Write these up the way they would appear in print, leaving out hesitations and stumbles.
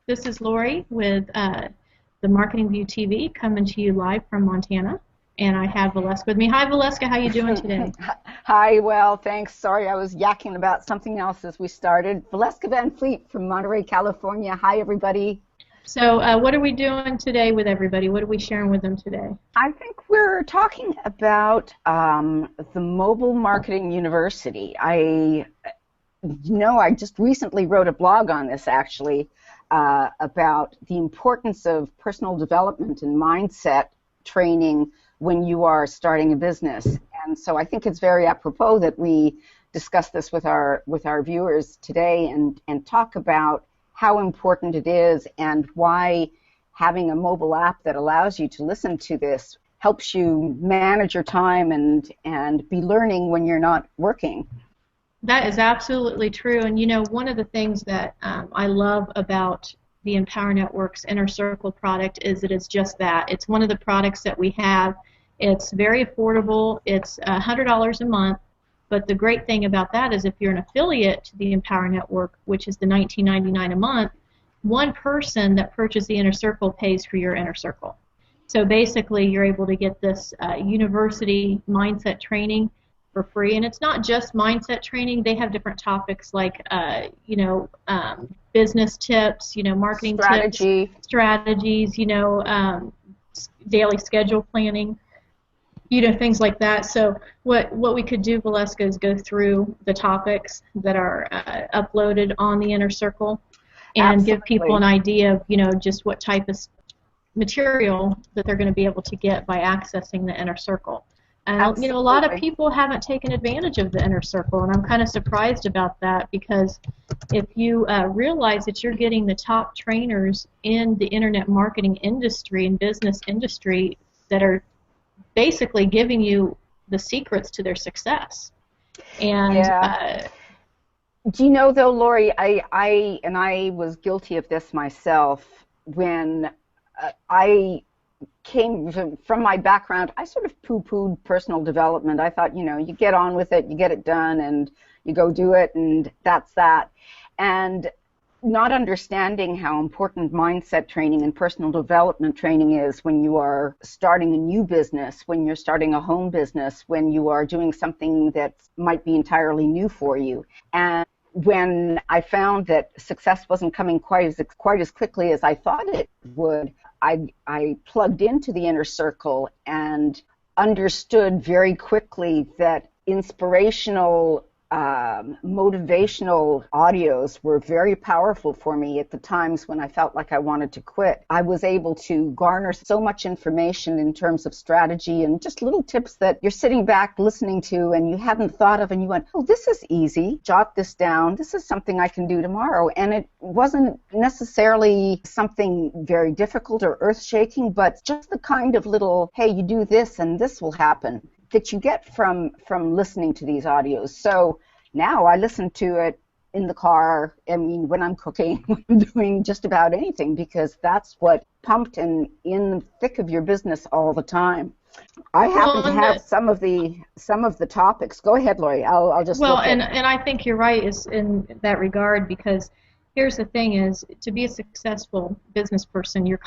This is Lori with the Marketing View TV coming to you live from Montana. And I have Valeska with me. Hi, Valeska. How you doing today? Hi, well, thanks. Sorry, I was yakking about something else as we started. Valeska Van Fleet from Monterey, California. Hi, everybody. So what are we doing today with everybody? What are we sharing with them today? I think we're talking about the Mobile Marketing University. I just recently wrote a blog on this, actually, about the importance of personal development and mindset training when you are starting a business. And so I think it's very apropos that we discuss this with our viewers today and talk about how important it is and why having a mobile app that allows you to listen to this helps you manage your time and be learning when you're not working. That is absolutely true. And, one of the things that I love about the Empower Network's Inner Circle product is that it's just that. It's one of the products that we have. It's very affordable. It's $100 a month. But the great thing about that is if you're an affiliate to the Empower Network, which is the $19.99 a month, one person that purchases the Inner Circle pays for your Inner Circle. So basically you're able to get this university mindset training for free. And it's not just mindset training. They have different topics like, business tips, marketing tips, strategies, daily schedule planning, things like that. So what we could do, Valeska, is go through the topics that are uploaded on the Inner Circle and give people an idea of, just what type of material that they're going to be able to get by accessing the Inner Circle. And, a lot of people haven't taken advantage of the Inner Circle, and I'm kind of surprised about that because if you realize that you're getting the top trainers in the internet marketing industry and business industry that are basically giving you the secrets to their success. And do you know, though, Lori, I was guilty of this myself when I came from my background. I sort of poo-pooed personal development. I thought, you get on with it, you get it done, and you go do it, and that's that. And not understanding how important mindset training and personal development training is when you are starting a new business, when you're starting a home business, when you are doing something that might be entirely new for you. And when I found that success wasn't coming quite as quickly as I thought it would, I plugged into the Inner Circle and understood very quickly that inspirational, motivational audios were very powerful for me at the times when I felt like I wanted to quit. I was able to garner so much information in terms of strategy and just little tips that you're sitting back listening to and you hadn't thought of, and you went, oh, this is easy, jot this down, this is something I can do tomorrow. And it wasn't necessarily something very difficult or earth-shaking, but just the kind of little, hey, you do this and this will happen, that you get from listening to these audios. So now I listen to it in the car, when I'm cooking, when I'm doing just about anything, because that's what pumped in the thick of your business all the time. I happen to have some of the topics. Go ahead, Lori. I'll just and I think you're right in that regard, because here's the thing is, to be a successful business person, you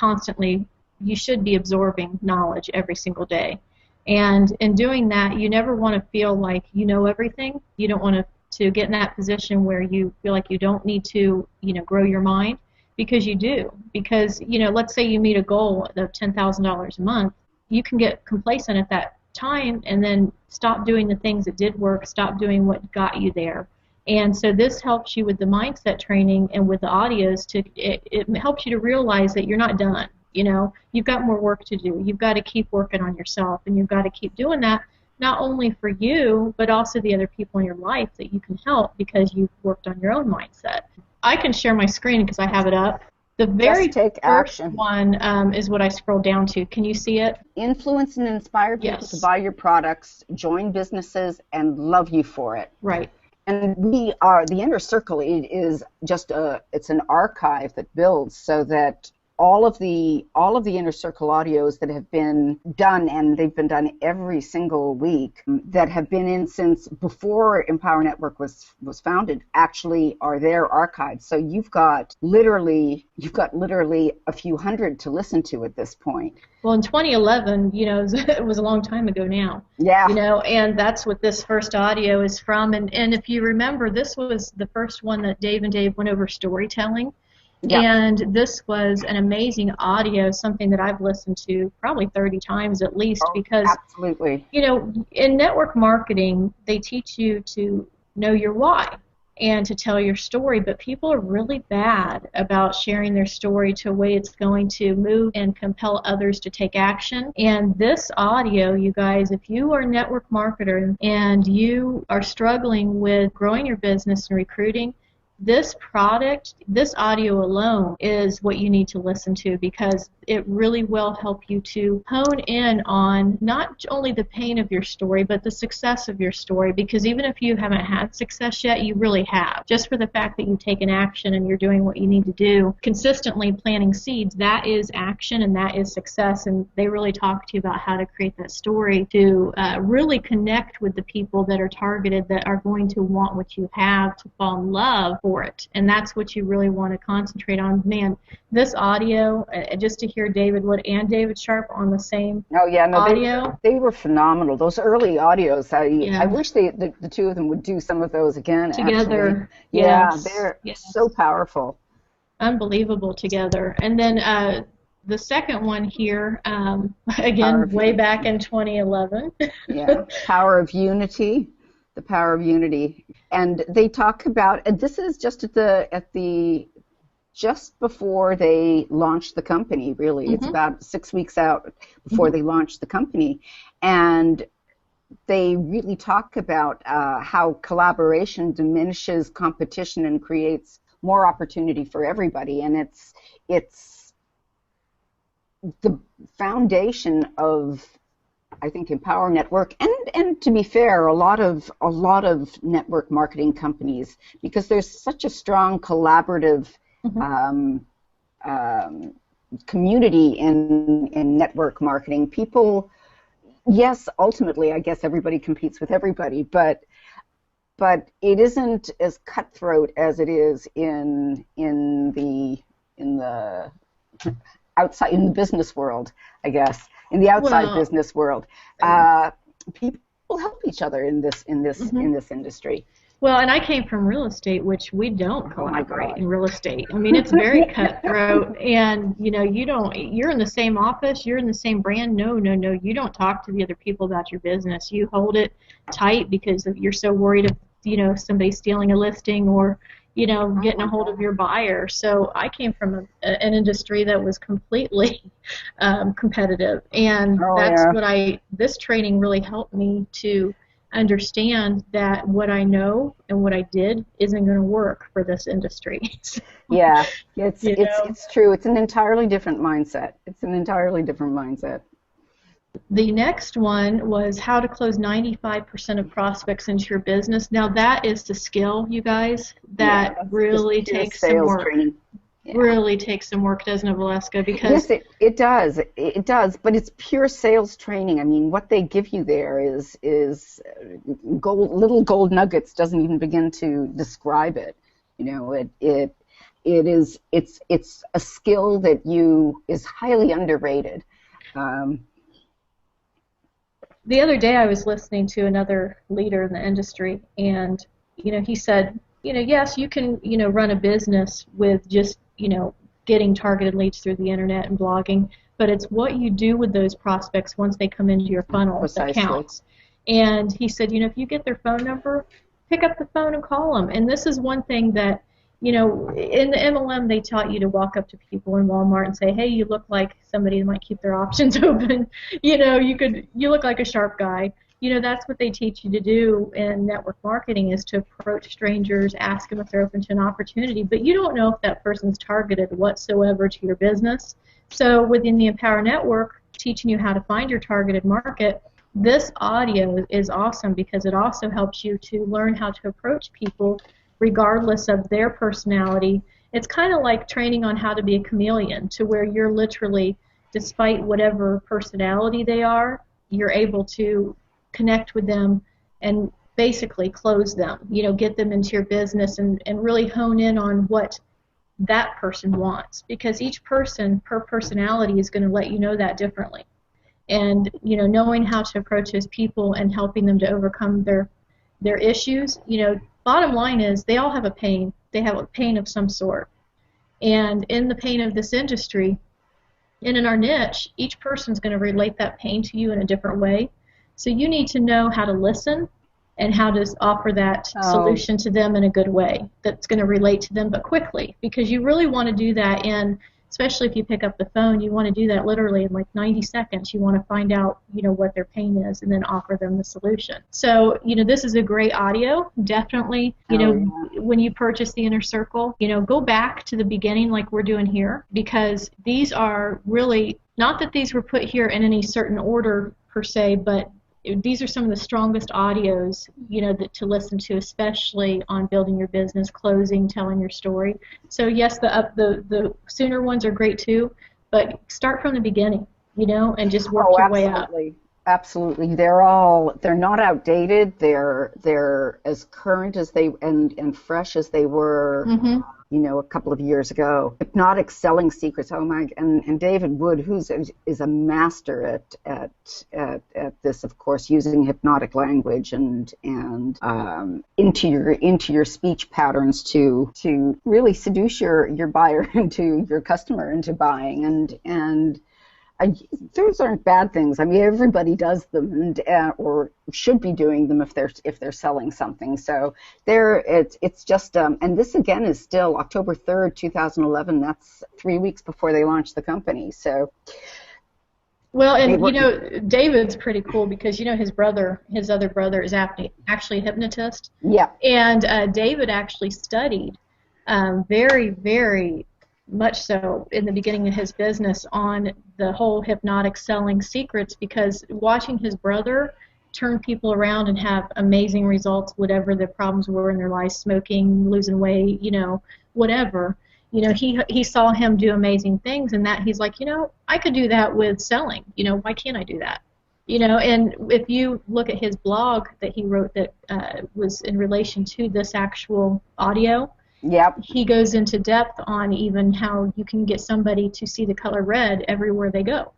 should be absorbing knowledge every single day. And in doing that, you never want to feel like you know everything. You don't want to get in that position where you feel like you don't need to, grow your mind, because you do. Because, let's say you meet a goal of $10,000 a month, you can get complacent at that time and then stop doing the things that did work, stop doing what got you there. And so this helps you with the mindset training and with the audios. It helps you to realize that you're not done. You've got more work to do. You've got to keep working on yourself, and you've got to keep doing that, not only for you, but also the other people in your life that you can help because you've worked on your own mindset. I can share my screen because I have it up. The very first one is what I scrolled down to. Can you see it? Influence and inspire people to buy your products, join businesses, and love you for it. Right. And the Inner Circle is just it's an archive that builds so that all of the inner circle audios that have been done, and they've been done every single week, that have been in since before Empower Network was founded, actually are there archived. So you've got literally a few hundred to listen to at this point. Well, in 2011, it was a long time ago now. Yeah. And that's what this first audio is from. And if you remember, this was the first one that Dave and Dave went over storytelling. Yeah. And this was an amazing audio, something that I've listened to probably 30 times at least, because, absolutely. In network marketing, they teach you to know your why and to tell your story, but people are really bad about sharing their story to a way it's going to move and compel others to take action. And this audio, you guys, if you are a network marketer and you are struggling with growing your business and recruiting, this audio alone is what you need to listen to, because it really will help you to hone in on not only the pain of your story, but the success of your story. Because even if you haven't had success yet, you really have. Just for the fact that you've taken action and you're doing what you need to do, consistently planting seeds, that is action and that is success. And they really talk to you about how to create that story to really connect with the people that are targeted, that are going to want what you have, to fall in love for it. And that's what you really want to concentrate on. Man, this audio, just to hear David Wood and David Sharp on the same audio. They were phenomenal. Those early audios, I wish the two of them would do some of those again. Together. Actually. Yeah, they're so powerful. Unbelievable together. And then the second one here, again, way back in 2011. Yeah, Power of Unity. The Power of Unity. And they talk about, and this is just just before they launched the company, really. Mm-hmm. It's about 6 weeks out before mm-hmm. they launched the company. And they really talk about how collaboration diminishes competition and creates more opportunity for everybody. And it's the foundation of, I think, Empower Network, and to be fair, a lot of network marketing companies, because there's such a strong collaborative mm-hmm. Community in network marketing. People, yes, ultimately, I guess everybody competes with everybody, but it isn't as cutthroat as it is in the outside, in the business world, I guess. In the outside business world, people help each other in this industry. Well, and I came from real estate, which we don't collaborate in real estate. I mean, it's very cutthroat, and you're in the same office, you're in the same brand. No, you don't talk to the other people about your business. You hold it tight because you're so worried of somebody stealing a listing or getting a hold of your buyer. So I came from an industry that was completely competitive, and this training really helped me to understand that what I know and what I did isn't going to work for this industry. Yeah, it's true. It's an entirely different mindset. The next one was how to close 95% of prospects into your business. Now that is the skill, you guys, that really takes some work. Training. Yeah. Really takes some work, doesn't it, Valeska? Because yes, it does. It does, but it's pure sales training. I mean, what they give you there is little gold nuggets. Doesn't even begin to describe it. It's a skill that is highly underrated. The other day I was listening to another leader in the industry, and he said, yes, you can run a business with just getting targeted leads through the internet and blogging, but it's what you do with those prospects once they come into your funnel that counts. And he said, if you get their phone number, pick up the phone and call them. And this is one thing that in the MLM, they taught you to walk up to people in Walmart and say, hey, you look like somebody who might keep their options open. You look like a sharp guy. That's what they teach you to do in network marketing, is to approach strangers, ask them if they're open to an opportunity. But you don't know if that person's targeted whatsoever to your business. So within the Empower Network, teaching you how to find your targeted market, this audio is awesome because it also helps you to learn how to approach people regardless of their personality It's kind of like training on how to be a chameleon, to where you're literally, despite whatever personality they are, you're able to connect with them and basically close them, get them into your business and really hone in on what that person wants, because each person per personality is going to let you know that differently. And knowing how to approach those people and helping them to overcome their issues, bottom line is they all have a pain. They have a pain of some sort. And in the pain of this industry, and in our niche, each person's going to relate that pain to you in a different way. So you need to know how to listen and how to offer that solution to them in a good way that's going to relate to them, but quickly, because you really want to do that especially if you pick up the phone, you want to do that literally in like 90 seconds. You want to find out, what their pain is and then offer them the solution. So, this is a great audio. Definitely, when you purchase the Inner Circle, go back to the beginning like we're doing here, because these are really, not that these were put here in any certain order per se, but these are some of the strongest audios, to listen to, especially on building your business, closing, telling your story. So yes, the sooner ones are great too, but start from the beginning, and just work your way up. Absolutely. They're not outdated. They're as current as they and fresh as they were. Mm-hmm. A couple of years ago. Hypnotic Selling Secrets. Oh my! And David Wood, is a master at this, of course, using hypnotic language and into your speech patterns to really seduce your buyer into your customer into buying and. Those aren't bad things. I mean, everybody does them, or should be doing them if they're selling something. So it's just and this again is still October 3rd, 2011. That's 3 weeks before they launched the company. So. Well, and David's pretty cool because his other brother is actually a hypnotist. Yeah. And David actually studied very, very much so in the beginning of his business on the whole hypnotic selling secrets, because watching his brother turn people around and have amazing results, whatever the problems were in their life, smoking, losing weight, whatever, he saw him do amazing things, and that he's like, I could do that with selling, why can't I do that? And if you look at his blog that he wrote that was in relation to this actual audio, yep. He goes into depth on even how you can get somebody to see the color red everywhere they go.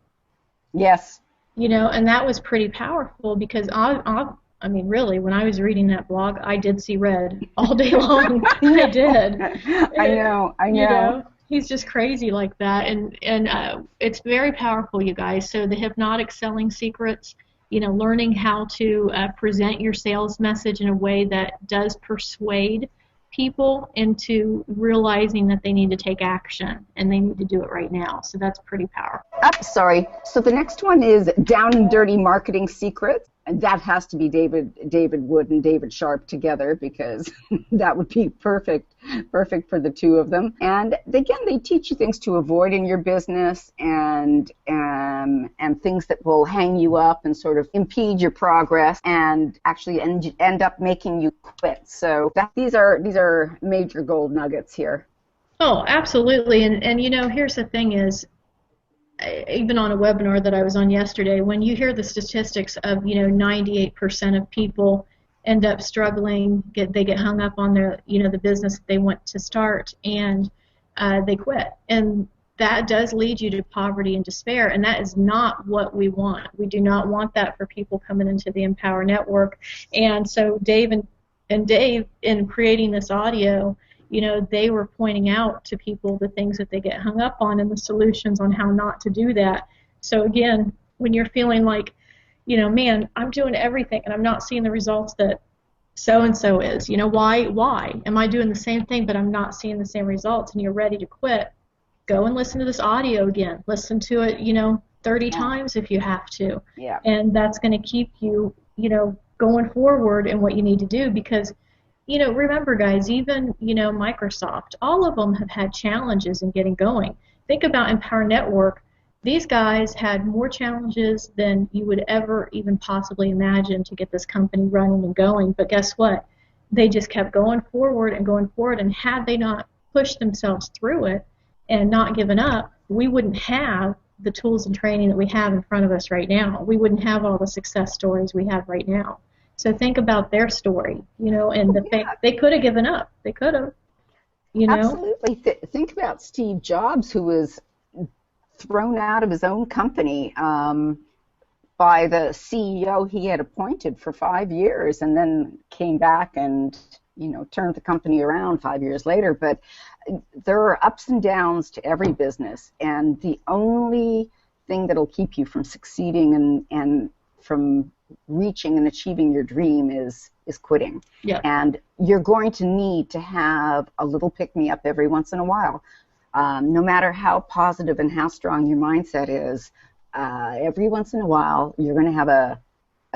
Yes. And that was pretty powerful because I mean, really, when I was reading that blog, I did see red all day long. I did. I know. He's just crazy like that, and it's very powerful, you guys. So the hypnotic selling secrets, learning how to present your sales message in a way that does persuade people into realizing that they need to take action and they need to do it right now. So that's pretty powerful. Sorry. So the next one is Down and Dirty Marketing Secrets. And that has to be David Wood and David Sharp together, because that would be perfect for the two of them. And again, they teach you things to avoid in your business and things that will hang you up and sort of impede your progress and actually end up making you quit. So these are major gold nuggets here. Oh, absolutely. And here's the thing is, even on a webinar that I was on yesterday, when you hear the statistics of 98% of people end up struggling, they get hung up on their the business that they want to start, and they quit, and that does lead you to poverty and despair, and that is not what we want. We do not want that for people coming into the Empower Network. And so Dave in creating this audio, they were pointing out to people the things that they get hung up on and the solutions on how not to do that. So again, when you're feeling like, man, I'm doing everything and I'm not seeing the results that so-and-so is, why? Am I doing the same thing but I'm not seeing the same results, and you're ready to quit? Go and listen to this audio again. Listen to it, 30 times if you have to. Yeah. And that's going to keep you, going forward in what you need to do, because remember, guys, even, Microsoft, all of them have had challenges in getting going. Think about Empower Network. These guys had more challenges than you would ever even possibly imagine to get this company running and going. But guess what? They just kept going forward, and had they not pushed themselves through it and not given up, we wouldn't have the tools and training that we have in front of us right now. We wouldn't have all the success stories we have right now. So think about their story, and they could have given up. They could have, Absolutely. Think about Steve Jobs, who was thrown out of his own company by the CEO he had appointed for 5 years, and then came back and turned the company around 5 years later. But there are ups and downs to every business, and the only thing that'll keep you from succeeding and from reaching and achieving your dream is quitting. Yeah. And you're going to need to have a little pick-me-up every once in a while. No matter how positive and how strong your mindset is, every once in a while you're going to have a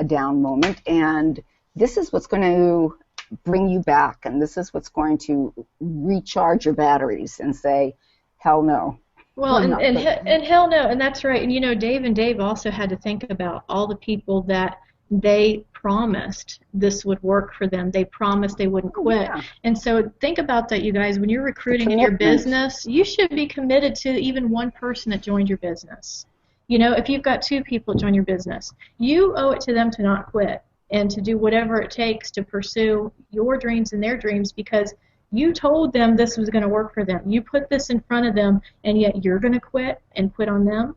down moment, and this is what's going to bring you back, and this is what's going to recharge your batteries and say, hell no. Well, and hell no, and that's right. And Dave also had to think about all the people that they promised this would work for them. They promised they wouldn't quit. Yeah. And so think about that, you guys. When you're recruiting in your business, you should be committed to even one person that joined your business. If you've got 2 people that join your business, you owe it to them to not quit and to do whatever it takes to pursue your dreams and their dreams, because you told them this was going to work for them. You put this in front of them, and yet you're going to quit and quit on them.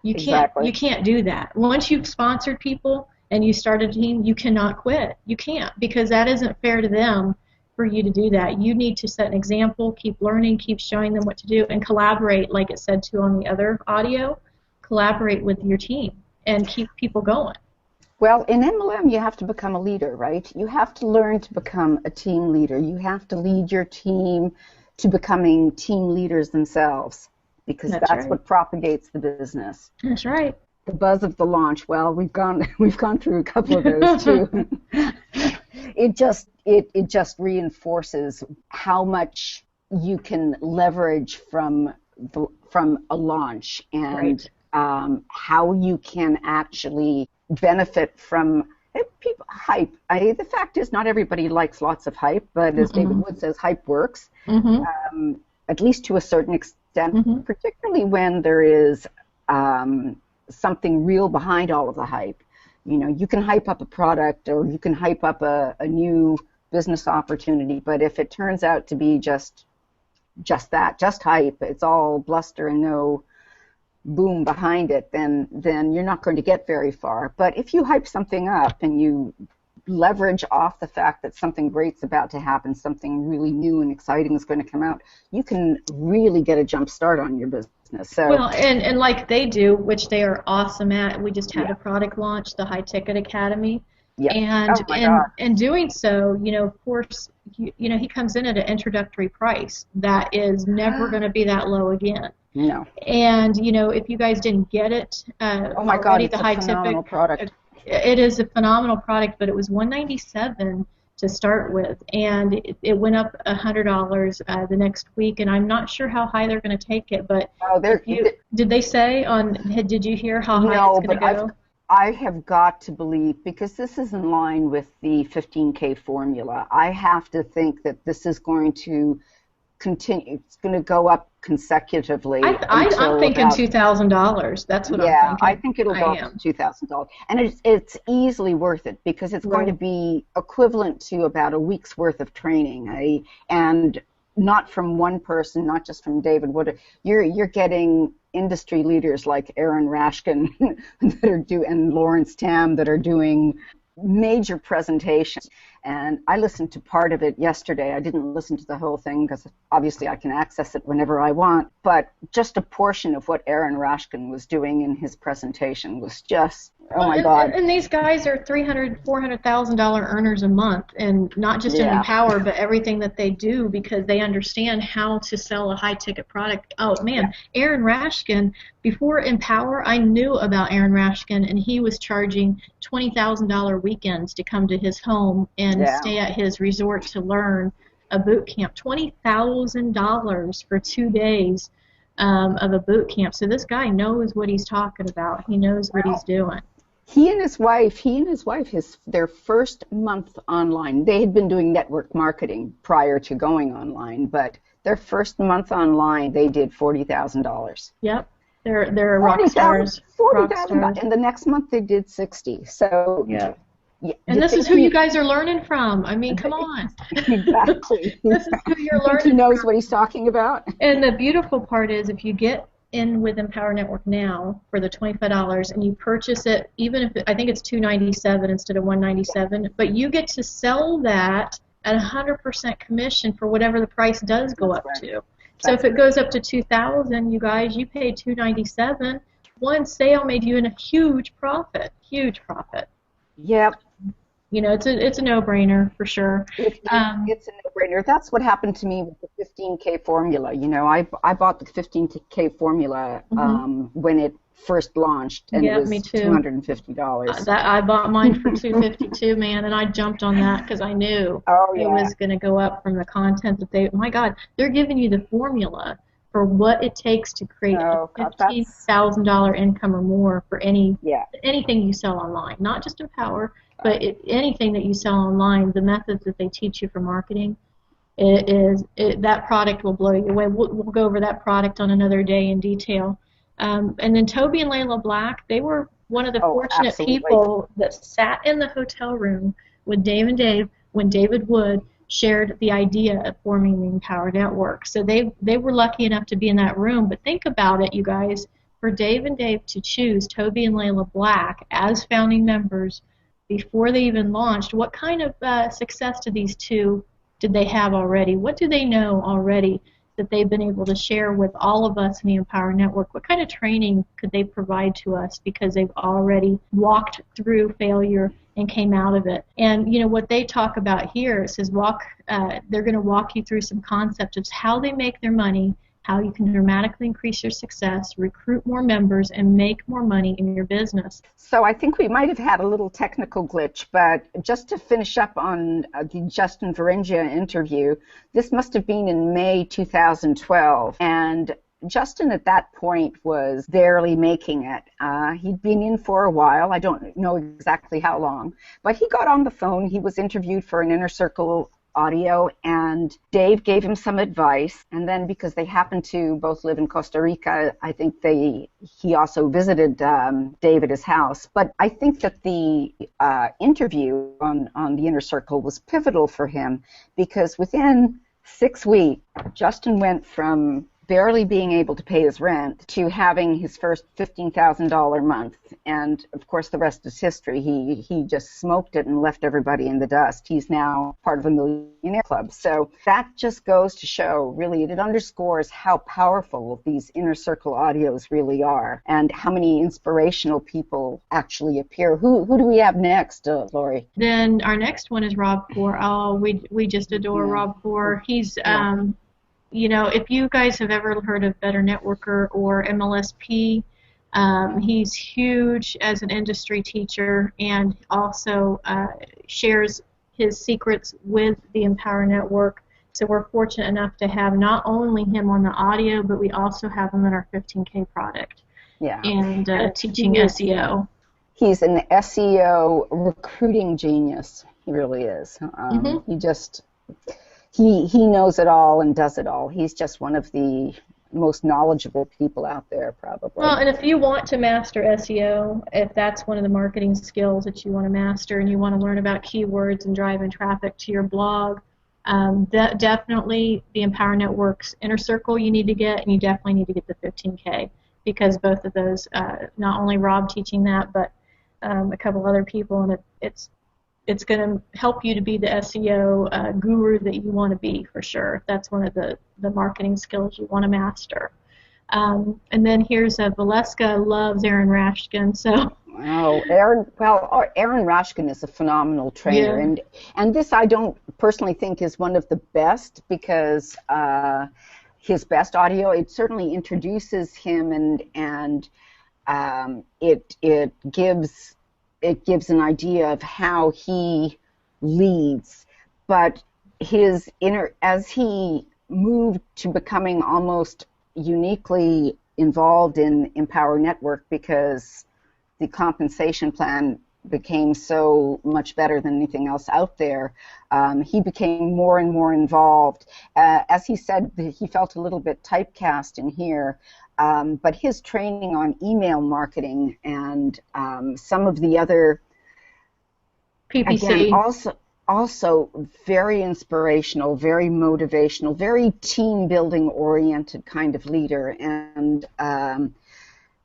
You can't do that. Once you've sponsored people and you started a team, you cannot quit. You can't, because that isn't fair to them for you to do that. You need to set an example, keep learning, keep showing them what to do, and collaborate, like it said too on the other audio. Collaborate with your team and keep people going. Well, in MLM, you have to become a leader, right? You have to learn to become a team leader. You have to lead your team to becoming team leaders themselves, because that's right. what propagates the business. That's right. The buzz of the launch. Well, we've gone through a couple of those too. It just reinforces how much you can leverage from a launch, and right. How you can actually benefit from people hype. The fact is, not everybody likes lots of hype, but as David Wood says, hype works, at least to a certain extent, particularly when there is something real behind all of the hype. You can hype up a product, or you can hype up a new business opportunity, but if it turns out to be just hype, it's all bluster and no boom behind it, then you're not going to get very far. But if you hype something up and you leverage off the fact that something great's about to happen, something really new and exciting is going to come out, you can really get a jump start on your business. So, well, and like they do, which they are awesome at. We just had a product launch, the High Ticket Academy. Yeah. And doing so, of course, he comes in at an introductory price that is never going to be that low again. No. And if you guys didn't get it, oh my God, it's a phenomenal product. It is a phenomenal product, but it was $197 to start with, and it went up $100 the next week, and I'm not sure how high they're going to take it. But did they say did you hear how high it's going to go? I have got to believe, because this is in line with the 15K formula, I have to think that this is going to continue. It's going to go up consecutively. I'm thinking $2,000. That's what I'm thinking. Yeah, I think it'll go up to $2,000. And it's easily worth it, because it's going to be equivalent to about a week's worth of training. And not from one person, not just from David Wood. You're getting industry leaders like Aaron Rashkin and Lawrence Tam that are doing major presentations. And I listened to part of it yesterday. I didn't listen to the whole thing because obviously I can access it whenever I want. But just a portion of what Aaron Rashkin was doing in his presentation was just, oh my God. And these guys are $300,000, $400,000 earners a month, and not just in Empower, but everything that they do, because they understand how to sell a high-ticket product. Oh, man, Aaron Rashkin, before Empower, I knew about Aaron Rashkin, and he was charging $20,000 weekends to come to his home and stay at his resort to learn a boot camp. $20,000 for 2 days of a boot camp. So this guy knows what he's talking about. He knows what he's doing. He and his wife, their first month online, they had been doing network marketing prior to going online, but Their first month online, they did $40,000. Yep. They're rock stars. 40,000, and the next month they did 60. So yeah. And this is who you guys are learning from. I mean, come on. Exactly. This is who you're learning from. He knows from. what he's talking about. And the beautiful part is if you get in with Empower Network now for the $25 and you purchase it, even if I think it's $297 instead of $197, but you get to sell that at 100% commission for whatever the price does go up to. So if it goes up to $2,000, you guys, you paid $297. One sale made you in a huge profit. Huge profit. Yep. You know, it's a no-brainer for sure. It's a no-brainer. That's what happened to me with the 15K formula. You know, I bought the 15K formula when it first launched, and it was $250. I bought mine for $252, man, and I jumped on that because I knew it was going to go up from the content that they. My God, they're giving you the formula for what it takes to create a $15,000 income or more for anything you sell online, not just Empower. But anything that you sell online, the methods that they teach you for marketing, that product will blow you away. We'll go over that product on another day in detail. And then Toby and Layla Black, they were one of the fortunate people that sat in the hotel room with Dave and Dave when David Wood shared the idea of forming the Empower Network. So they were lucky enough to be in that room. But think about it, you guys. For Dave and Dave to choose Toby and Layla Black as founding members before they even launched, what kind of success did they have already? What do they know already that they've been able to share with all of us in the Empower Network? What kind of training could they provide to us because they've already walked through failure and came out of it? And you know what they talk about here, it says they're going to walk you through some concepts of how they make their money, how you can dramatically increase your success, recruit more members, and make more money in your business. So I think we might have had a little technical glitch, but just to finish up on the Justin Varengia interview, this must have been in May 2012, and Justin at that point was barely making it. He'd been in for a while. I don't know exactly how long, but he got on the phone. He was interviewed for an Inner Circle audio, and Dave gave him some advice, and then because they happened to both live in Costa Rica, I think he also visited Dave at his house. But I think that the interview on the Inner Circle was pivotal for him, because within 6 weeks, Justin went from barely being able to pay his rent to having his first $15,000 month. And of course the rest is history. He just smoked it and left everybody in the dust. He's now part of a millionaire club. So that just goes to show, really, it underscores how powerful these Inner Circle audios really are and how many inspirational people actually appear. Who do we have next, Lori? Then our next one is Rob Poor. Oh, we just adore Rob Poor. He's you know, if you guys have ever heard of Better Networker or MLSP, he's huge as an industry teacher and also shares his secrets with the Empower Network. So we're fortunate enough to have not only him on the audio, but we also have him in our 15K product and teaching SEO. He's an SEO recruiting genius. He really is. He just... He knows it all and does it all. He's just one of the most knowledgeable people out there, probably. Well, and if you want to master SEO, if that's one of the marketing skills that you want to master and you want to learn about keywords and driving traffic to your blog, definitely the Empower Network's Inner Circle you need to get, and you definitely need to get the 15K, because both of those, not only Rob teaching that, but a couple other people, and it's going to help you to be the SEO guru that you want to be, for sure. That's one of the marketing skills you want to master. And then here's Valeska loves Aaron Rashkin. So. Oh, Aaron Rashkin is a phenomenal trainer, and this I don't personally think is one of the best, because his best audio, it certainly introduces him, and it gives an idea of how he leads, but as he moved to becoming almost uniquely involved in Empower Network, because the compensation plan became so much better than anything else out there, he became more and more involved. As he said, he felt a little bit typecast in here, but his training on email marketing and some of the other, PPC. again, also very inspirational, very motivational, very team-building oriented kind of leader, and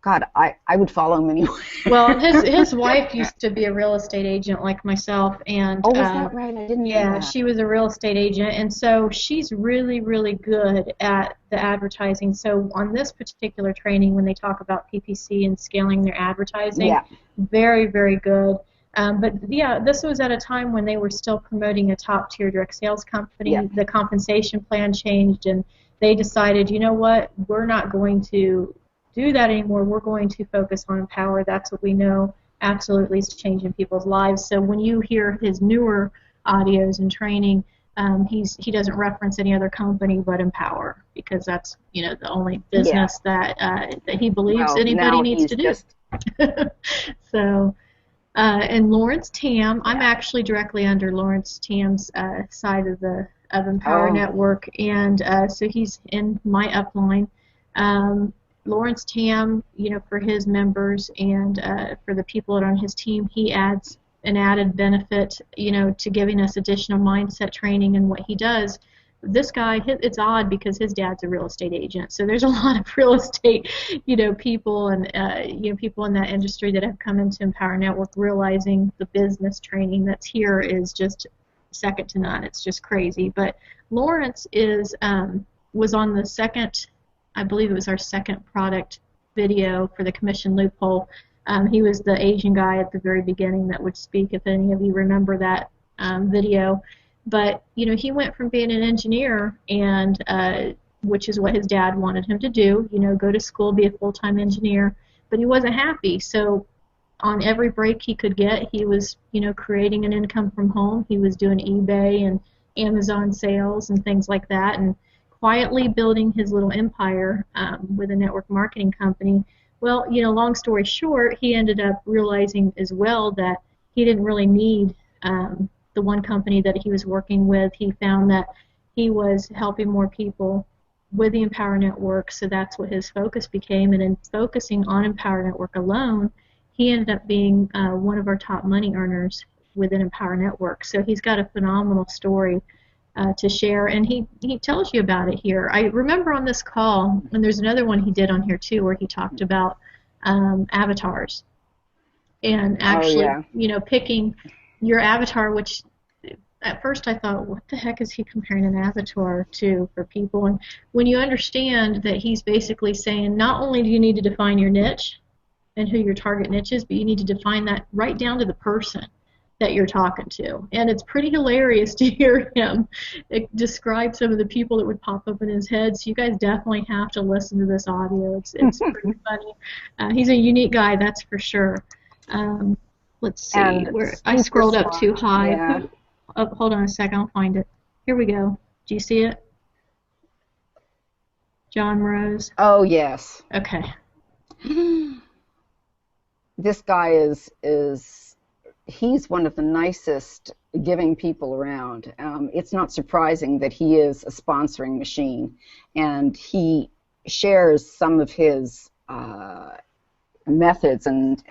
God, I would follow him anyway. Well, his wife used to be a real estate agent like myself, and oh, is that right? I didn't know that. she was a real estate agent, and so she's really, really good at the advertising. So on this particular training, when they talk about PPC and scaling their advertising, very, very good. But yeah, this was at a time when they were still promoting a top-tier direct sales company. Yeah. The compensation plan changed, and they decided, you know what, we're not going to do that anymore. We're going to focus on Empower. That's what we know absolutely is changing people's lives. So when you hear his newer audios and training, he doesn't reference any other company but Empower, because that's the only business that he believes anybody needs to do. So. And Lawrence Tam, I'm actually directly under Lawrence Tam's side of Empower Network, and so he's in my upline. Lawrence Tam, for his members and for the people that are on his team, he adds an added benefit, to giving us additional mindset training. And what he does, this guy, it's odd because his dad's a real estate agent, so there's a lot of real estate, people and people in that industry that have come into Empower Network realizing the business training that's here is just second to none. It's just crazy. But Lawrence was on the second, I believe it was our second product video for the commission loophole. He was the Asian guy at the very beginning that would speak, if any of you remember that video. But he went from being an engineer, and which is what his dad wanted him to do, go to school, be a full-time engineer, but he wasn't happy. So on every break he could get, he was creating an income from home. He was doing eBay and Amazon sales and things like that, and quietly building his little empire with a network marketing company. Well, long story short, he ended up realizing as well that he didn't really need the one company that he was working with. He found that he was helping more people with the Empower Network, so that's what his focus became. And in focusing on Empower Network alone, he ended up being one of our top money earners within Empower Network. So he's got a phenomenal story to share, and he tells you about it here. I remember on this call, and there's another one he did on here too, where he talked about avatars, and actually, picking your avatar, which at first I thought, what the heck is he comparing an avatar to for people? And when you understand that he's basically saying, not only do you need to define your niche and who your target niche is, but you need to define that right down to the person that you're talking to. And it's pretty hilarious to hear him describe some of the people that would pop up in his head. So you guys definitely have to listen to this audio. It's pretty funny. He's a unique guy, that's for sure. Let's see. I scrolled up too high. Yeah. Oh, hold on a second. I'll find it. Here we go. Do you see it? John Rose. Oh, yes. Okay. This guy he's one of the nicest giving people around. It's not surprising that he is a sponsoring machine, and he shares some of his methods and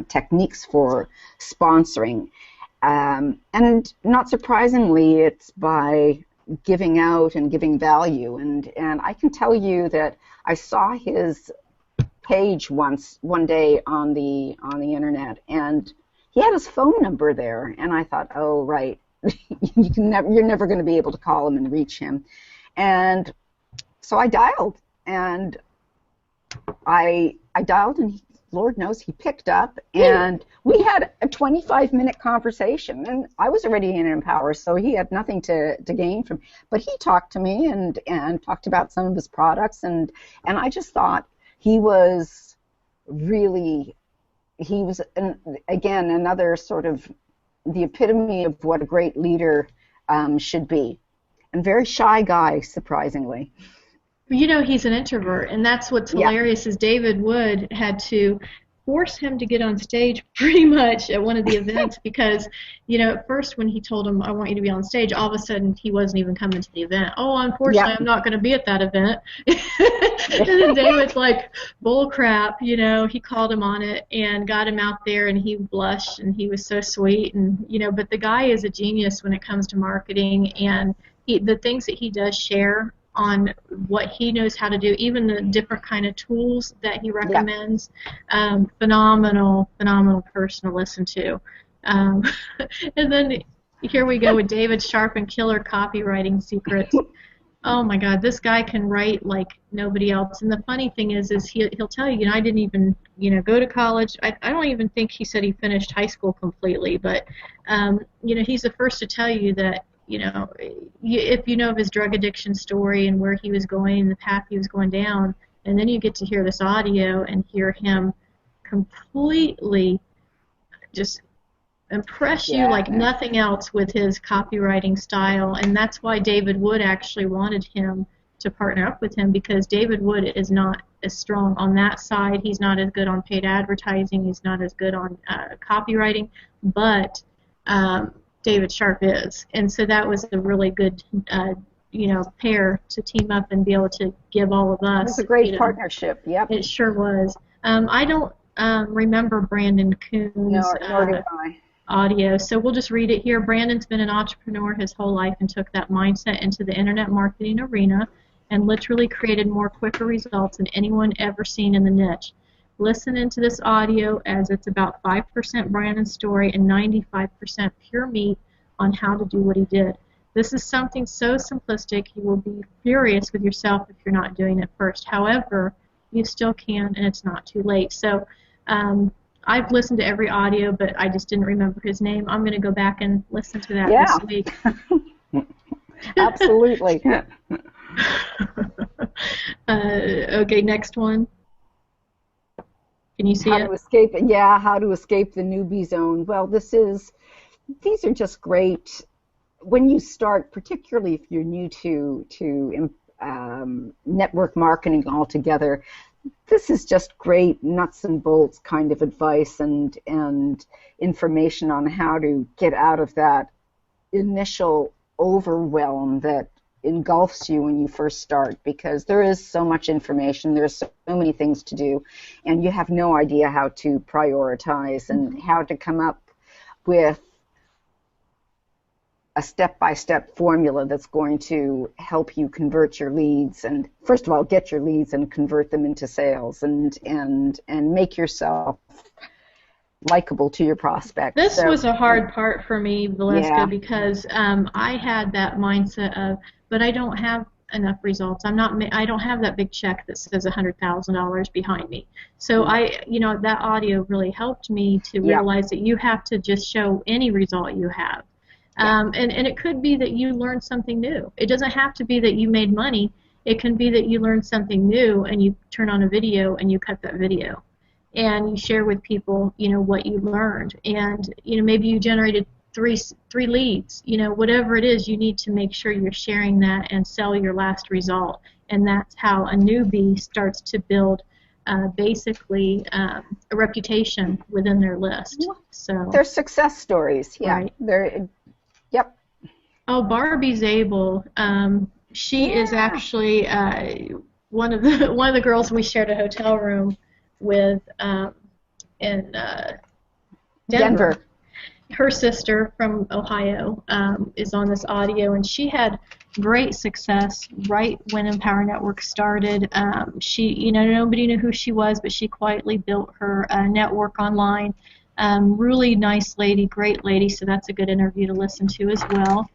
techniques for sponsoring. And not surprisingly, it's by giving out and giving value. And I can tell you that I saw his page one day on the internet, and he had his phone number there, and I thought, oh right, you're never going to be able to call him and reach him. And so I dialed, and I dialed, and Lord knows he picked up, and we had a 25-minute conversation, and I was already in Empower, so he had nothing to gain from, but he talked to me and talked about some of his products, and I just thought he was again, another sort of the epitome of what a great leader should be, and very shy guy, surprisingly. He's an introvert, and that's what's hilarious is David Wood had to force him to get on stage pretty much at one of the events because, at first when he told him, I want you to be on stage, all of a sudden he wasn't even coming to the event. Oh, unfortunately, Yep. I'm not going to be at that event. And then David's like, bull crap, he called him on it and got him out there, and he blushed, and he was so sweet. And, but the guy is a genius when it comes to marketing, and the things that he does share on what he knows how to do, even the different kind of tools that he recommends. Phenomenal person to listen to. And then here we go with David Sharp and Killer Copywriting Secrets. Oh my God, this guy can write like nobody else. And the funny thing is he'll tell you, I didn't even, go to college. I don't even think he said he finished high school completely, but, he's the first to tell you that, if you know of his drug addiction story and where he was going and the path he was going down, and then you get to hear this audio and hear him completely just impress you like nothing else with his copywriting style, and that's why David Wood actually wanted him to partner up with him, because David Wood is not as strong on that side. He's not as good on paid advertising. He's not as good on copywriting, but David Sharp is, and so that was a really good, pair to team up and be able to give all of us. It was a great partnership. Yep. It sure was. I don't remember Brandon Kuhn's audio, so we'll just read it here. Brandon's been an entrepreneur his whole life and took that mindset into the internet marketing arena and literally created more quicker results than anyone ever seen in the niche. Listen into this audio, as it's about 5% Brandon's story and 95% pure meat on how to do what he did. This is something so simplistic you will be furious with yourself if you're not doing it first. However, you still can, and it's not too late. So I've listened to every audio, but I just didn't remember his name. I'm going to go back and listen to that this week. Absolutely. Okay, next one. Can you see how to escape? Yeah, how to escape the newbie zone. Well, these are just great when you start, particularly if you're new to network marketing altogether. This is just great nuts and bolts kind of advice and information on how to get out of that initial overwhelm that engulfs you when you first start, because there is so much information, there's so many things to do, and you have no idea how to prioritize and how to come up with a step-by-step formula that's going to help you convert your leads, and first of all get your leads and convert them into sales, and make yourself likable to your prospects. This was a hard part for me, Valeska, because I had that mindset of, but I don't have enough results. I don't have that big check that says $100,000 behind me. So that audio really helped me to realize that you have to just show any result you have. And it could be that you learned something new. It doesn't have to be that you made money. It can be that you learned something new and you turn on a video and you cut that video and you share with people, what you learned. And, maybe you generated three leads. Whatever it is, you need to make sure you're sharing that and sell your last result. And that's how a newbie starts to build basically a reputation within their list. So they're success stories. Yeah. Right. Yep. Oh, Barbie Zabel. She is actually one of the girls we shared a hotel room with in Denver. Her sister from Ohio is on this audio, and she had great success right when Empower Network started. She, nobody knew who she was, but she quietly built her network online. Really nice lady, great lady, so that's a good interview to listen to as well.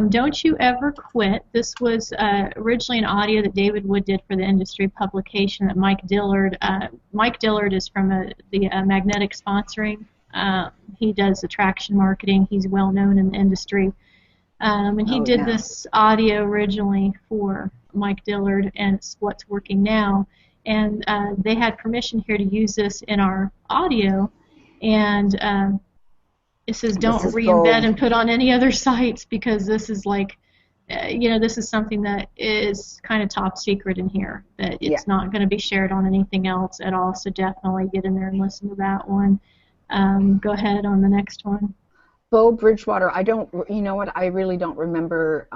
Don't You Ever Quit. This was originally an audio that David Wood did for the industry publication that Mike Dillard is from the Magnetic Sponsoring. He does attraction marketing. He's well known in the industry. And he did this audio originally for Mike Dillard, and it's what's working now. And they had permission here to use this in our audio. And it says don't reinvent and put on any other sites, because this is like this is something that is kind of top secret in here, that Yeah. it's not going to be shared on anything else at all, so definitely get in there and listen to that one. Go ahead on the next one. Bo Bridgewater, you know what, I really don't remember,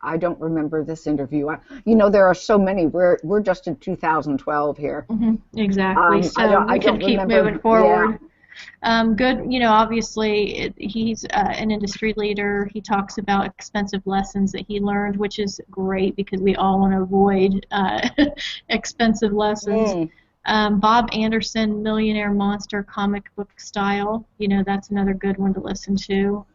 I don't remember this interview. There are so many. We're just in 2012 here. Exactly. So we can keep moving forward. Good, obviously he's an industry leader. He talks about expensive lessons that he learned, which is great because we all want to avoid expensive lessons. Bob Anderson, Millionaire Monster, comic book style. That's another good one to listen to.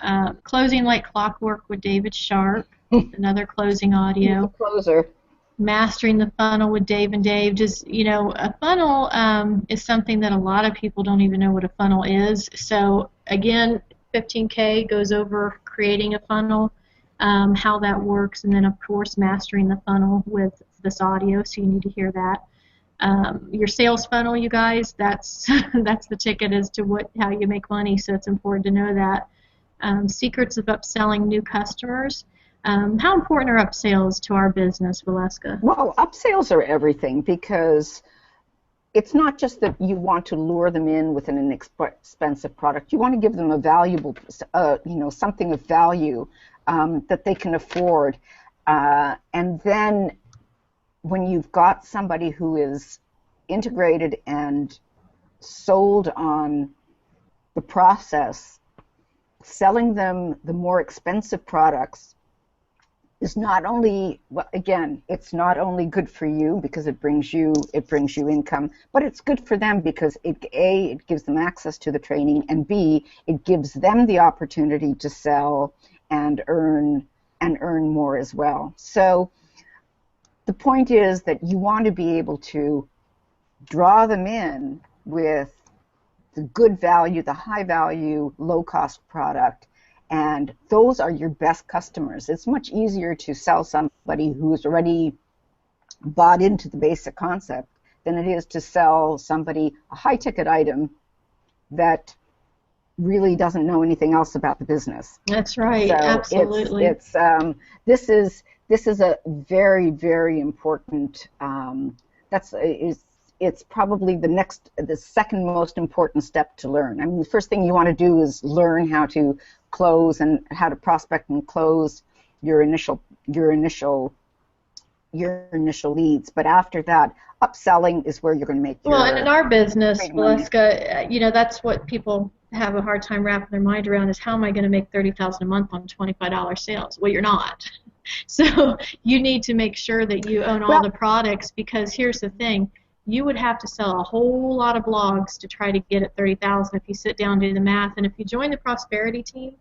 Closing Like Clockwork with David Sharp, another closing audio. Closer. Mastering the Funnel with Dave and Dave. Just, a funnel is something that a lot of people don't even know what a funnel is. So, again, 15K goes over creating a funnel, how that works, and then, of course, mastering the funnel with this audio, so you need to hear that. Your sales funnel, you guys, that's that's the ticket as to how you make money, so it's important to know that. Secrets of upselling new customers. How important are upsells to our business, Valeska? Well, upsells are everything, because it's not just that you want to lure them in with an inexpensive product. You want to give them a valuable, something of value that they can afford. And then when you've got somebody who is integrated and sold on the process, selling them the more expensive products is not only, well, again, it's not only good for you because it brings you income, but it's good for them because it gives them access to the training, and B, it gives them the opportunity to sell and earn more as well. So the point is that you want to be able to draw them in with the good value, the high value, low cost product, and those are your best customers. It's much easier to sell somebody who's already bought into the basic concept than it is to sell somebody a high ticket item that really doesn't know anything else about the business. That's right. So absolutely. This is a very, very important. It's probably the second most important step to learn. I mean, the first thing you want to do is learn how to close and how to prospect and close your initial leads. But after that, upselling is where you're going to make your. Well, and in our business, Valeska, that's what people have a hard time wrapping their mind around, is how am I going to make $30,000 a month on $25 sales? Well, you're not. So you need to make sure that you own all the products, because here's the thing. You would have to sell a whole lot of blogs to try to get at $30,000 if you sit down and do the math. And if you join the Prosperity team,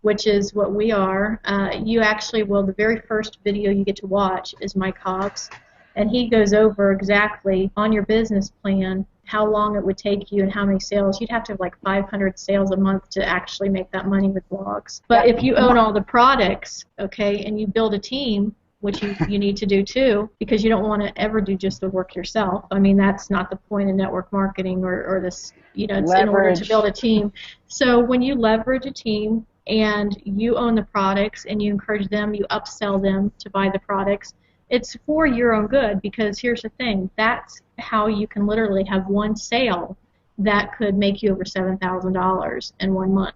which is what we are, you actually will, the very first video you get to watch is Mike Hobbs, and he goes over exactly on your business plan how long it would take you and how many sales. You'd have to have like 500 sales a month to actually make that money with blogs. But if you own all the products, okay, and you build a team, which you need to do too, because you don't want to ever do just the work yourself. I mean, that's not the point of network marketing or this, it's in order to build a team. So when you leverage a team and you own the products and you encourage them, you upsell them to buy the products, it's for your own good, because here's the thing, that's how you can literally have one sale that could make you over $7,000 in 1 month.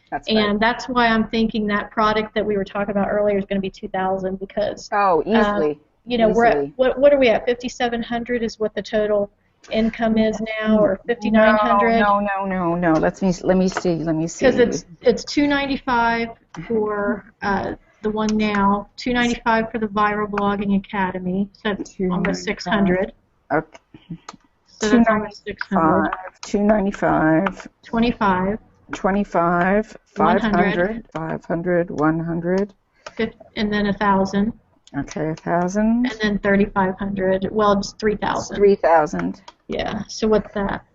That's and that's why I'm thinking that product that we were talking about earlier is going to be $2,000, because easily. We're at what are we at? 5,700 is what the total income is now, or 5,900. No. Let me see. Because it's $295 for the one now, $295 for the Viral Blogging Academy. So that's almost $600. Okay. So that's almost $600. $295. 25. 25, 500, 500, 100. And then 1,000. Okay, 1,000. And then 3,500. Well, just 3,000. 3,000. Yeah. So what's that?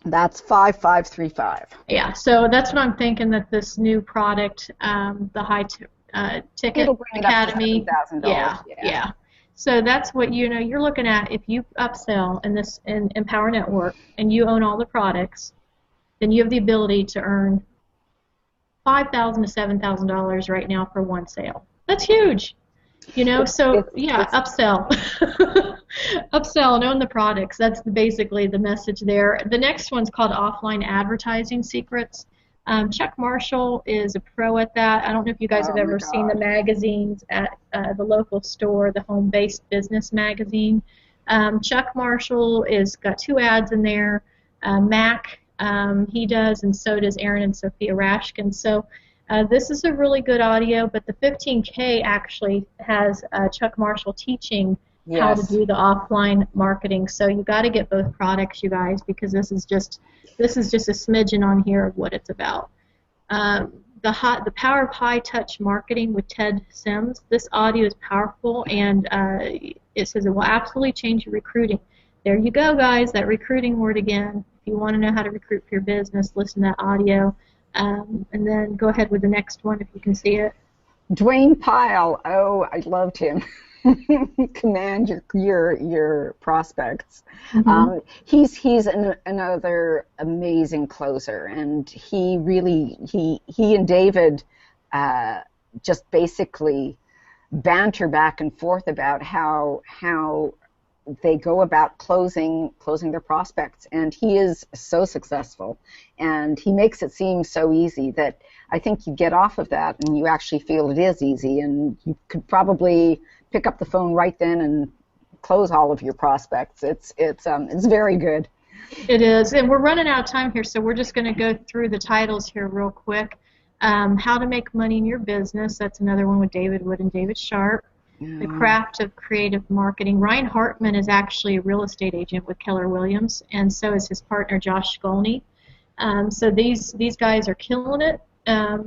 That's 5,535. Yeah. So that's what I'm thinking, that this new product, the high ticket academy. Yeah. So that's what you're looking at. If you upsell in Empower Network and you own all the products, then you have the ability to earn $5,000 to $7,000 right now for one sale. That's huge. You know, It's so it's yeah, it's upsell. Upsell and own the products. That's basically the message there. The next one's called Offline Advertising Secrets. Chuck Marshall is a pro at that. I don't know if you guys have oh my ever seen the God. magazines at the local store, the Home Based Business magazine. Chuck Marshall is got two ads in there. Mac, he does, and so does Aaron and Sophia Rashkin. So this is a really good audio, but the 15K actually has Chuck Marshall teaching how to Yes. do the offline marketing. So you got to get both products, you guys, because this is just a smidgen on here of what it's about. The power of high touch marketing with Ted Sims. This audio is powerful, and it says it will absolutely change your recruiting. There you go, guys. That recruiting word again. If you want to know how to recruit for your business, listen to that audio. And then go ahead with the next one if you can see it. Dwayne Pyle. Oh, I loved him. Command your prospects. Mm-hmm. He's another amazing closer, and he and David just basically banter back and forth about how they go about closing their prospects, and he is so successful, and he makes it seem so easy that I think you get off of that and you actually feel it is easy, and you could probably pick up the phone right then and close all of your prospects. It's very good. It is, and we're running out of time here, so we're just going to go through the titles here real quick. How to Make Money in Your Business. That's another one with David Wood and David Sharp. The Craft of Creative Marketing. Ryan Hartman is actually a real estate agent with Keller Williams, and so is his partner Josh Skolny. So these guys are killing it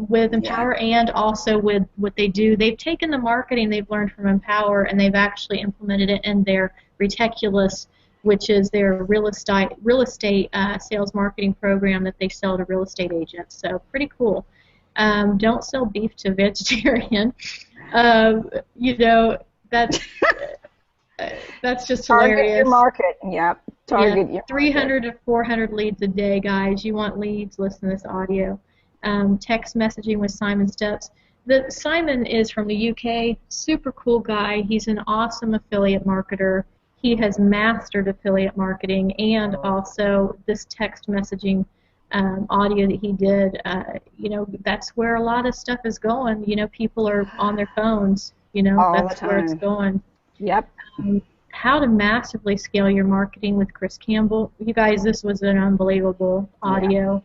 with Yeah. Empower, and also with what they do. They've taken the marketing they've learned from Empower and they've actually implemented it in their Reticulous, which is their real estate sales marketing program that they sell to real estate agents. So pretty cool. Don't sell beef to a vegetarian. You know, that's just Target your hilarious. market. Yep. Yeah, Target your market. 300 to 400 leads a day, guys. You want leads? Listen to this audio. Text messaging with Simon Steps. Simon is from the UK. Super cool guy. He's an awesome affiliate marketer. He has mastered affiliate marketing, and also this text messaging audio that he did. That's where a lot of stuff is going. People are on their phones. All the That's where it's time. going. Yep. How to massively scale your marketing with Chris Campbell. You guys, this was an unbelievable Yeah. audio.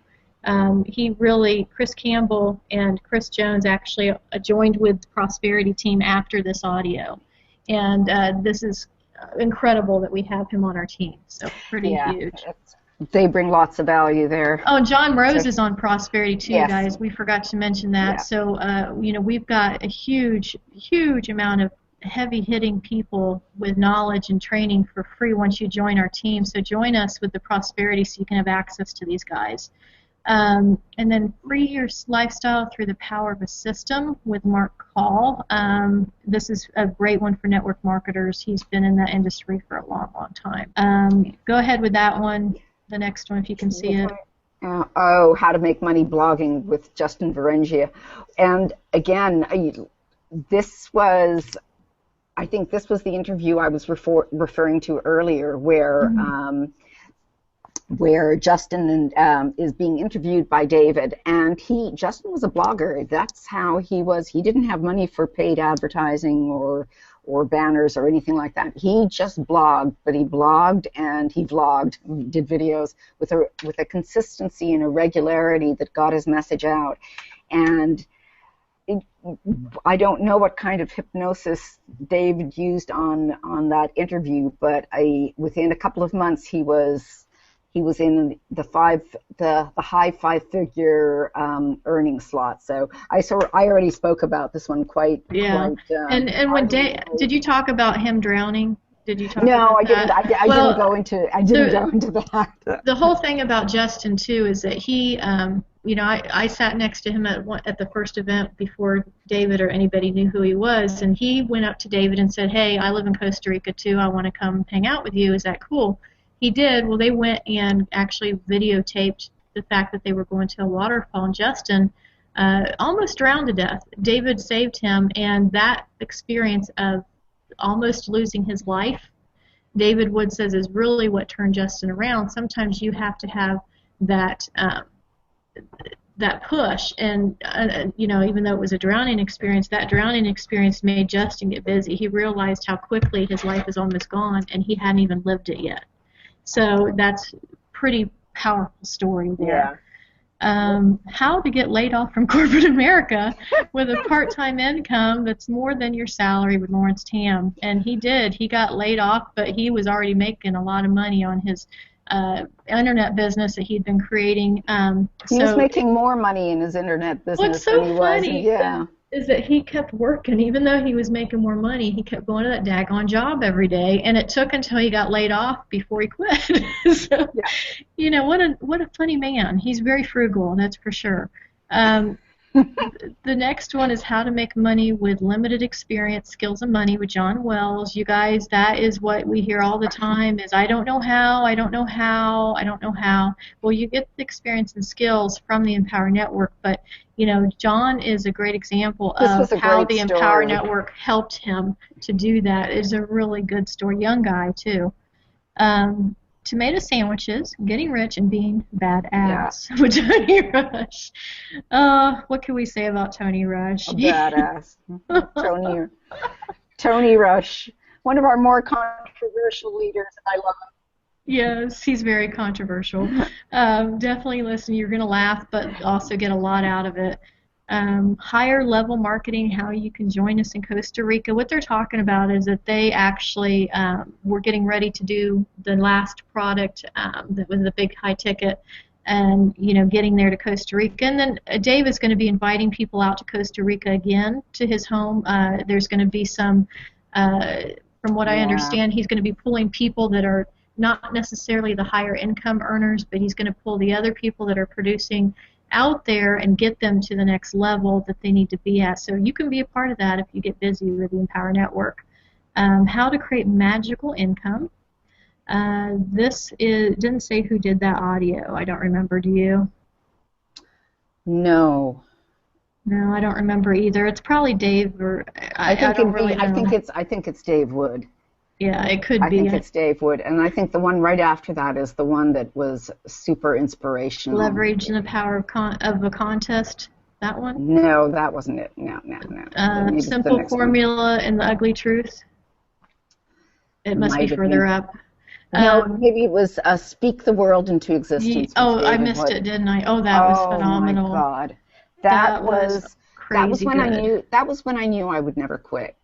Chris Campbell and Chris Jones actually joined with the Prosperity team after this audio. And this is incredible that we have him on our team. So pretty Yeah. huge. They bring lots of value there. Oh, and John Rose So, is on Prosperity too, yes. guys. We forgot to mention that. Yeah. So, we've got a huge, huge amount of heavy-hitting people with knowledge and training for free once you join our team. So join us with the Prosperity so you can have access to these guys. And then Free Your Lifestyle Through the Power of a System with Mark Call. This is a great one for network marketers. He's been in that industry for a long, long time. Go ahead with that one. The next one, if you can see it. How to Make Money Blogging with Justin Varengia. And again, I think this was the interview I was referring to earlier, where Justin is being interviewed by David, and Justin was a blogger. That's how he was. He didn't have money for paid advertising or banners or anything like that. He just blogged, but he blogged and he vlogged, did videos with a consistency and a regularity that got his message out. And I don't know what kind of hypnosis David used on that interview, but within a couple of months he was in the high five-figure earning slot. So I already spoke about this one quite. Yeah. And when did you talk about him drowning? Did you talk No, about I didn't. that? I didn't go into. I didn't go into that. The whole thing about Justin too is that he, I sat next to him at the first event before David or anybody knew who he was, and he went up to David and said, "Hey, I live in Costa Rica too. I want to come hang out with you. Is that cool?" He did. Well, they went and actually videotaped the fact that they were going to a waterfall, and Justin almost drowned to death. David saved him, and that experience of almost losing his life, David Wood says, is really what turned Justin around. Sometimes you have to have that that push, and even though it was a drowning experience, that drowning experience made Justin get busy. He realized how quickly his life is almost gone, and he hadn't even lived it yet. So that's pretty powerful story there. Yeah. How to get laid off from corporate America with a part-time income that's more than your salary with Lawrence Tam. And he did. He got laid off, but he was already making a lot of money on his internet business that he'd been creating. He was making more money in his internet business than he was. Yeah. Is that he kept working. Even though he was making more money, he kept going to that daggone job every day, and it took until he got laid off before he quit. So, yeah. What a funny man. He's very frugal, that's for sure. The next one is How to Make Money with Limited Experience, Skills and Money with John Wells. You guys, that is what we hear all the time is, I don't know how, I don't know how, I don't know how. Well, you get the experience and skills from the Empower Network, but, John is a great example of how the Empower Network helped him to do that. It's a really good story. Young guy, too. Tomato sandwiches, getting rich, and being badass with Tony Rush. What can we say about Tony Rush? Badass. Tony Rush, one of our more controversial leaders. I love him. Yes, he's very controversial. Definitely listen. You're going to laugh, but also get a lot out of it. Higher level marketing, how you can join us in Costa Rica. What they're talking about is that they actually were getting ready to do the last product that was the big high ticket, and getting there to Costa Rica. And then Dave is going to be inviting people out to Costa Rica again to his home. There's going to be some, from what I understand, he's going to be pulling people that are not necessarily the higher income earners, but he's going to pull the other people that are producing out there and get them to the next level that they need to be at. So you can be a part of that if you get busy with the Empower Network. How to create magical income. This didn't say who did that audio. I don't remember. Do you? No, I don't remember either. It's probably Dave, or I don't really know. I think it's Dave Wood. Yeah, it could be. I think it's Dave Wood, and I think the one right after that is the one that was super inspirational. Leverage and the Power of a Contest. That one? No, that wasn't it. No. Simple Formula and the Ugly Truth. It must be further up. No, maybe it was Speak the World into Existence. I missed it, didn't I? Oh, that was phenomenal. Oh my God, that was crazy. That was when I knew I would never quit.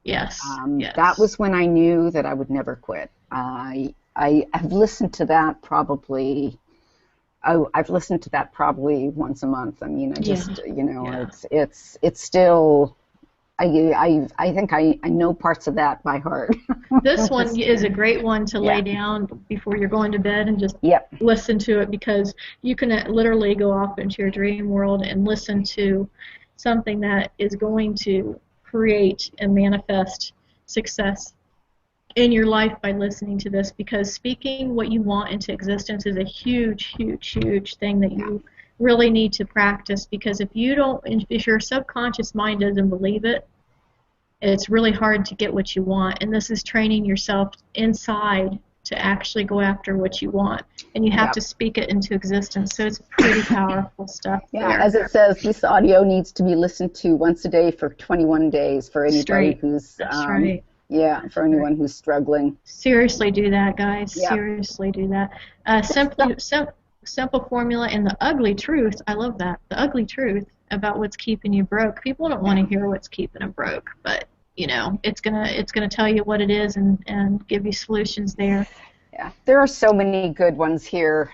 Yes. That was when I knew that I would never quit. I have listened to that probably. I've listened to that probably once a month. I mean, it's still. I think I know parts of that by heart. This one is a great one to lay down before you're going to bed and just listen to it, because you can literally go off into your dream world and listen to something that is going to create and manifest success in your life by listening to this, because speaking what you want into existence is a huge thing that you really need to practice, because if your subconscious mind doesn't believe it, it's really hard to get what you want. And this is training yourself inside to actually go after what you want, and you have to speak it into existence. So it's pretty powerful stuff. Yeah, as it says, this audio needs to be listened to once a day for 21 days for anybody who's for anyone who's struggling. Seriously, do that, guys. Seriously, do that. Simple Formula and the Ugly Truth. I love that. The Ugly Truth about what's keeping you broke. People don't want to hear what's keeping them broke, but it's gonna tell you what it is and give you solutions there. Yeah, there are so many good ones here.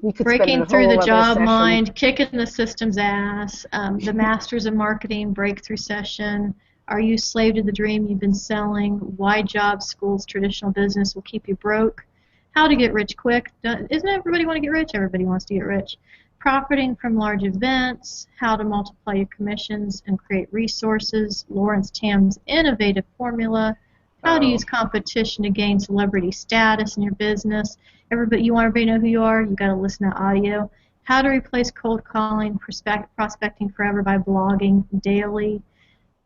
We could Breaking Through the Job Mind, Kicking the System's Ass, the Masters of Marketing Breakthrough Session, Are You Slave to the Dream You've Been Selling? Why Job Schools Traditional Business Will Keep You Broke? How to Get Rich Quick. Isn't everybody want to get rich? Everybody wants to get rich. Profiting from Large Events, How to Multiply Your Commissions and Create Resources, Lawrence Tam's Innovative Formula, How to Use Competition to Gain Celebrity Status in Your Business. You want everybody to know who you are, you got to listen to audio. how to replace cold calling, prospecting forever by blogging daily,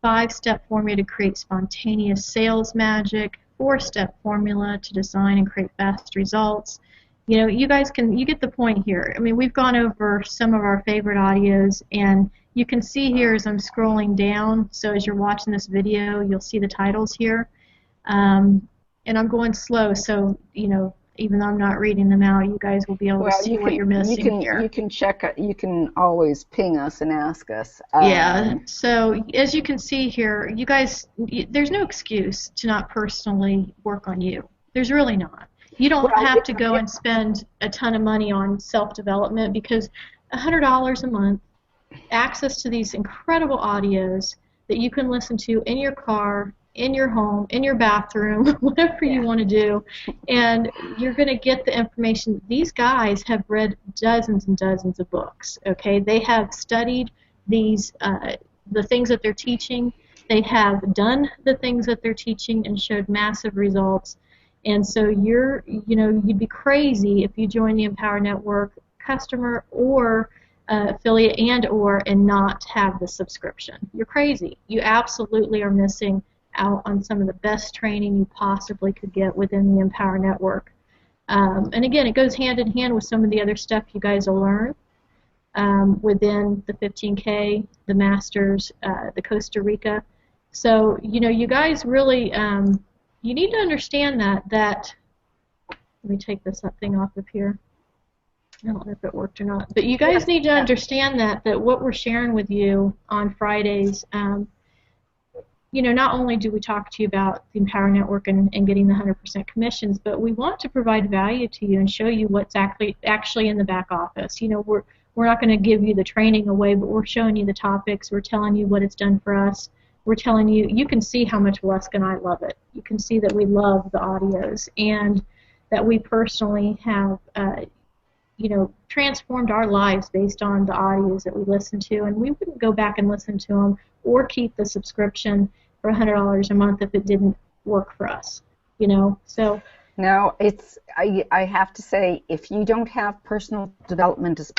5-step formula to create spontaneous sales magic, 4-step formula to design and create fast results. You know, you get the point here. I mean, we've gone over some of our favorite audios, and you can see here as I'm scrolling down, so as you're watching this video, you'll see the titles here. And I'm going slow, so, you know, even though I'm not reading them out, you guys will be able to see what you're missing here. You can check it. You can always ping us and ask us. Yeah. So as you can see here, you guys, there's no excuse to not personally work on you. There's really not. You don't have to go and spend a ton of money on self-development, because $100 a month, access to these incredible audios that you can listen to in your car, in your home, in your bathroom, whatever you want to do, and you're going to get the information. These guys have read dozens and dozens of books, okay? They have studied these, the things that they're teaching. They have done the things that they're teaching and showed massive results. And so you'd be crazy if you join the Empower Network customer or affiliate and not have the subscription. You're crazy. You absolutely are missing out on some of the best training you possibly could get within the Empower Network. And again, it goes hand in hand with some of the other stuff you guys will learn within the 15K, the Masters, the Costa Rica. So, you know, you guys really, you need to understand that, let me take this thing off of here. I don't know if it worked or not. But you guys need to understand that what we're sharing with you on Fridays, you know, not only do we talk to you about the Empower Network and getting the 100% commissions, but we want to provide value to you and show you what's actually in the back office. You know, we're not going to give you the training away, but we're showing you the topics. We're telling you what it's done for us. We're telling you, you can see how much Waleska and I love it. You can see that we love the audios and that we personally have, you know, transformed our lives based on the audios that we listen to, and we wouldn't go back and listen to them or keep the subscription for $100 a month if it didn't work for us, you know. So no, it's I have to say, if you don't have personal development as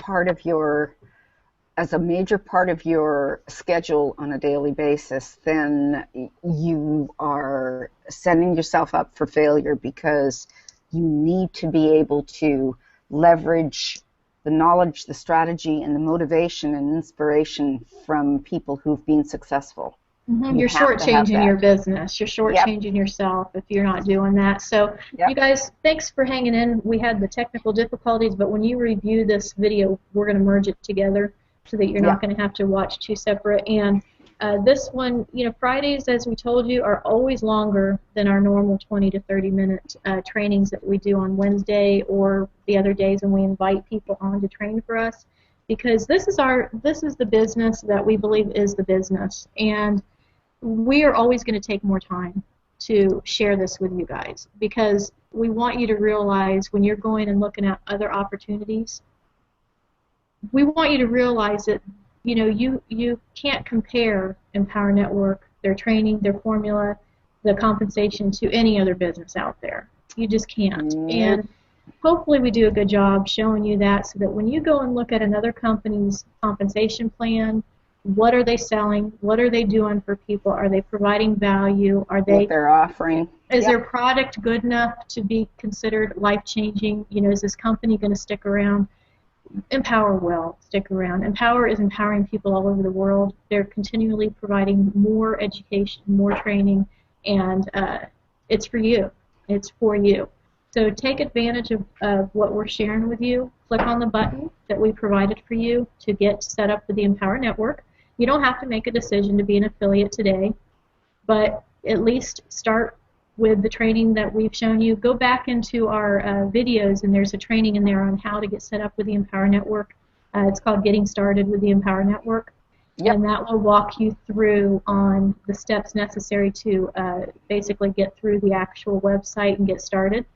a major part of your schedule on a daily basis, then you are setting yourself up for failure, because you need to be able to leverage the knowledge, the strategy, and the motivation and inspiration from people who've been successful. Mm-hmm. You're shortchanging your business. You're shortchanging yourself if you're not doing that. So, you guys, thanks for hanging in. We had the technical difficulties, but when you review this video, we're going to merge it together so that you're not going to have to watch two separate. And this one, you know, Fridays, as we told you, are always longer than our normal 20 to 30-minute trainings that we do on Wednesday or the other days when we invite people on to train for us, because this is the business that we believe is the business, and we are always going to take more time to share this with you guys, because we want you to realize when you're going and looking at other opportunities, we want you to realize that, you know, you can't compare Empower Network, their training, their formula, the compensation to any other business out there. You just can't. And hopefully we do a good job showing you that, so that when you go and look at another company's compensation plan, what are they selling? What are they doing for people? Are they providing value? Are they what they're offering? Is their product good enough to be considered life-changing? You know, is this company going to stick around? Empower will stick around. Empower is empowering people all over the world. They're continually providing more education, more training, and it's for you. It's for you. So take advantage of what we're sharing with you. Click on the button that we provided for you to get set up with the Empower Network. You don't have to make a decision to be an affiliate today, but at least start with the training that we've shown you. Go back into our videos, and there's a training in there on how to get set up with the Empower Network. It's called Getting Started with the Empower Network. And that will walk you through on the steps necessary to basically get through the actual website and get started.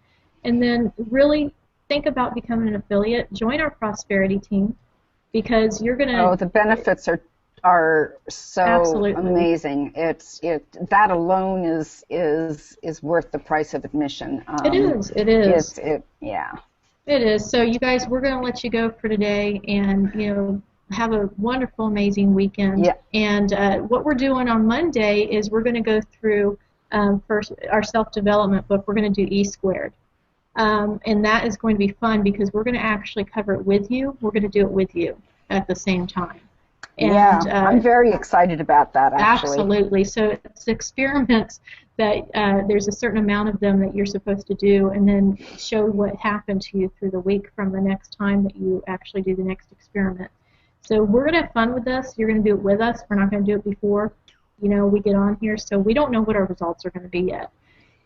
And then really think about becoming an affiliate. Join our prosperity team, because you're going to... Oh, the benefits are so absolutely amazing. That alone is worth the price of admission. It is. Yeah. It is. So you guys, we're going to let you go for today, and have a wonderful, amazing weekend. Yeah. And what we're doing on Monday is we're going to go through first our self-development book. We're going to do E squared, and that is going to be fun because we're going to actually cover it with you. We're going to do it with you at the same time. Yeah, And I'm very excited about that, actually. absolutely. So it's experiments that there's a certain amount of them that you're supposed to do, and then show what happened to you through the week from the next time that you actually do the next experiment. So we're going to have fun with this. You're going to do it with us. We're not going to do it before, we get on here. So we don't know what our results are going to be yet.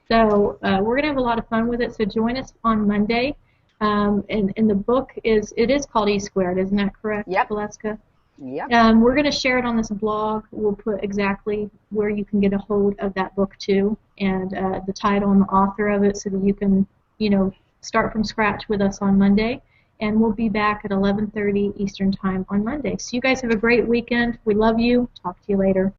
So we're going to have a lot of fun with it. So join us on Monday. And the book is called E Squared, isn't that correct, Yep. Valeska? Yep. We're going to share it on this blog. We'll put exactly where you can get a hold of that book too, and the title and the author of it, so that you can, start from scratch with us on Monday. And we'll be back at 11:30 Eastern Time on Monday. So you guys have a great weekend. We love you. Talk to you later.